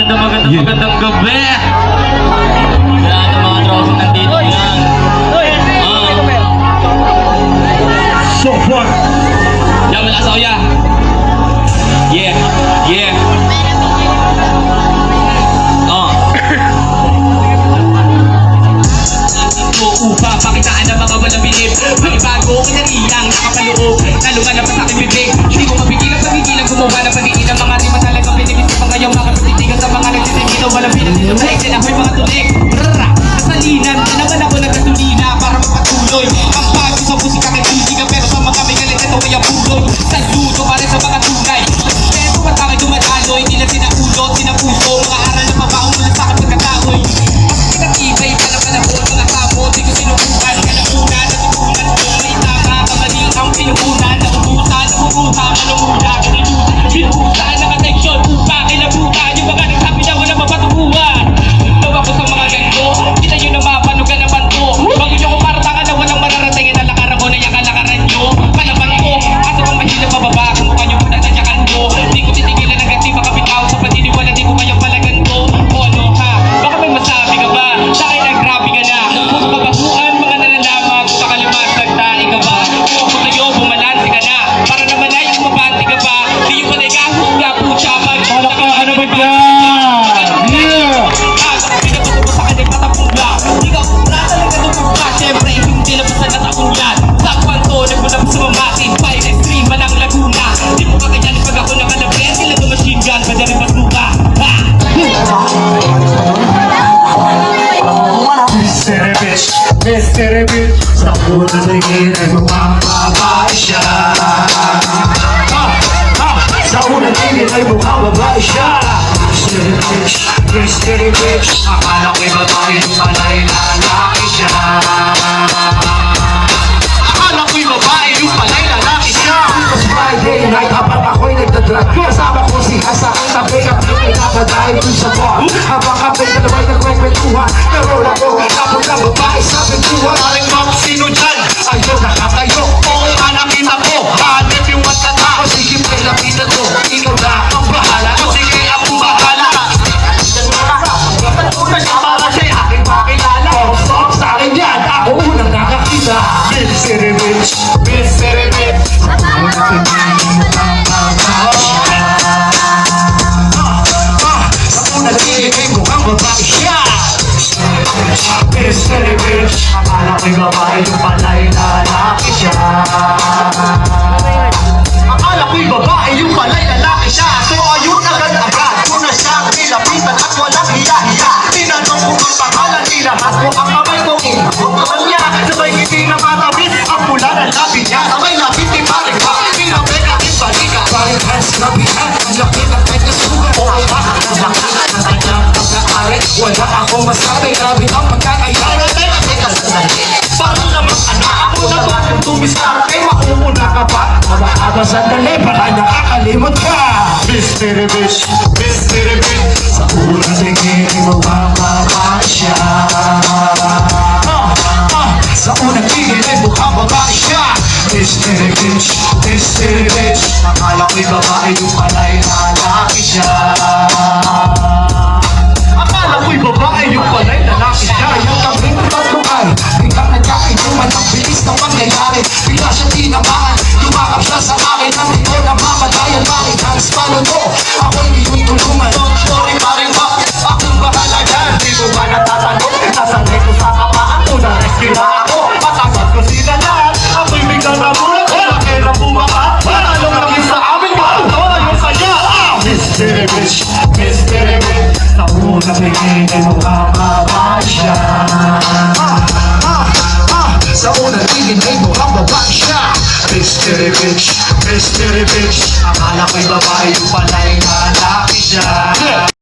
Magandang gabi. Lahat ng mga tropa nandito yan. So fun. Yan, wala sa kuya. Yeah, yeah. Upa, pakitaan ng mga walang bilib. Panibago, kinariyang nakapaloob. Nalungan na pa sa aking bibig. Hindi ko mapigilan, pagigilan, gumawa ng pagiging ng mga di matalagang pinibisi pa ngayong mga patitigan sa mga nagsisigito. Walang pinatito sa exit, ako'y mga tulig. Brrrra, kasalinan, naman ako nagkatulina para mapatuloy. Ang bago sa musika kay Piliga, pero sa mga may galit ito ay ang puloy. Saludo para sa mga tunay. Pero at ako'y dumadaloy, nila sinaulo, sinapuso. Mga aral na mabaong mula sa aking pagkataoy. Pinag-ibay pa na panahon, mga tamo, di ko sinubukan. Kalauna, natutunan ko, may tama, kamali ang pinukunan. Naubusan, malumuda, binuhusan ng atensyon, upa, kilabukan. Yung mga nagsabi na wala mapatubuhan. Gawa ko sa mga ganito, kita nyo na mapanugan naman ko. Bago nyo kumaratangan na walang mararatingin na lakaran ko na yung kalakaran nyo. Palaban ko, ato kong mahila pababa, kung mukha nyo muna nanyakan ko. Di ko titigilan ng gati, makapitaw sa paniniwala, di ko kayang palagan ko. O ano ha, baka may masabi ka ba? Sa akin ay grabe ka na. Kung pagkakuan, mga nalalaman, kung kakalimas, nagtae ka ba? Kung ako tayo, bumalansi ka na. Para naman ay yung mabanti ka ba? Di yung panay kahugla po siya. Palakpakan naman dyan. Yeah. Sa kanyang matapungla. Di ka nasa nagkatupog ka. Siyempre, hindi na basta natapunglan. Sa kwanto, nagmula sa mamati. Pilot stream, manang Laguna. Di mo kakayanin pag ako nakalabit. Sila to machine gun, madaling magluka. Ha! Mystery bitch, sa puta tingin ay bumababa siya. Sa unang tingin ay bumababa siya. Mystery bitch, akala ko'y babae, pala'y lalaki siya. Akala ko'y babae, yung pala'y lalaki siya. It's Friday night, habang ako'y nagdadrag. Kasama ko si Hasa, ang tabi at pinagdadahil dun sa bar. Habang kami dalawa'y nagkwekwentuhan, pero ako, kapag na babae sa pintuan. Aling mga sino dyan? Ayaw nakatayo, oo anak kita ko. Hanip yung mata ko, sige may lapitan ko. Ikaw na ang bahala, o sige akong bahala. Para siya'y aking makilala. Stop sa akin yan, ako unang nakakita. Mystery bitch, mystery bitch. Sa unang tingin ay mukhang babae siya. Mystery bitch, akala ko'y babae, yung pala'y lalaki siya. Akala ko'y babae, yung pala'y lalaki siya. So ayun agad-agad ko na siyang nilapitan at walang hiya-hiya. Tinanong ko ang pangalan nila at ko ang kamay ko inabot niya. Sabay hindi nakatabit ang pula ng labi niya. Sabay lapit ni paring pa, pinabek ang ibaliga. Paring hands, labi hands, ang laki ng kanyang sugat. O ang baka ng laki ng kanyang pagkakari. Wala akong masabi, grabe ang pagkakayari. Teka sandali, parang naman anak ako na bakit tumiskarte. Makuuna ka pa, aba sandali, baka nakakalimot ka. Mystery bitch, mystery bitch. Sa unang tingin ay mababa siya. Sa unang tingin ay mukhang babae siya. Mystery bitch, mystery bitch. Akala ko'y babae, yung pala'y lalaki siya. Akala ko'y babae, yung pala'y lalaki siya. Yung kaming tatlo ay biglang nagkainuman. Ang bilis ng pangyayari, bigla siya tinamaan. Lumakap siya sa akin, ang ito na mamadayan. Bakit hands paano mo? Ako'y iyong tulungan. Don't worry paring bakit akong bahala dyan. Di ko ba natatanong? Nasangay ko sa kapaan ko, na-rescue na ako. Matagot ko sila lahat. Ako'y biglang namulat. Kailan bumaka? Parang naging sa amin ba? Yung saya. Mystery bitch, mystery bitch. Sa unang tingin ay mababa siya. Sa unang tingin ay mukhang babae siya. Mystery bitch, mystery bitch. Akala ko'y babae, yung pala'y lalaki siya.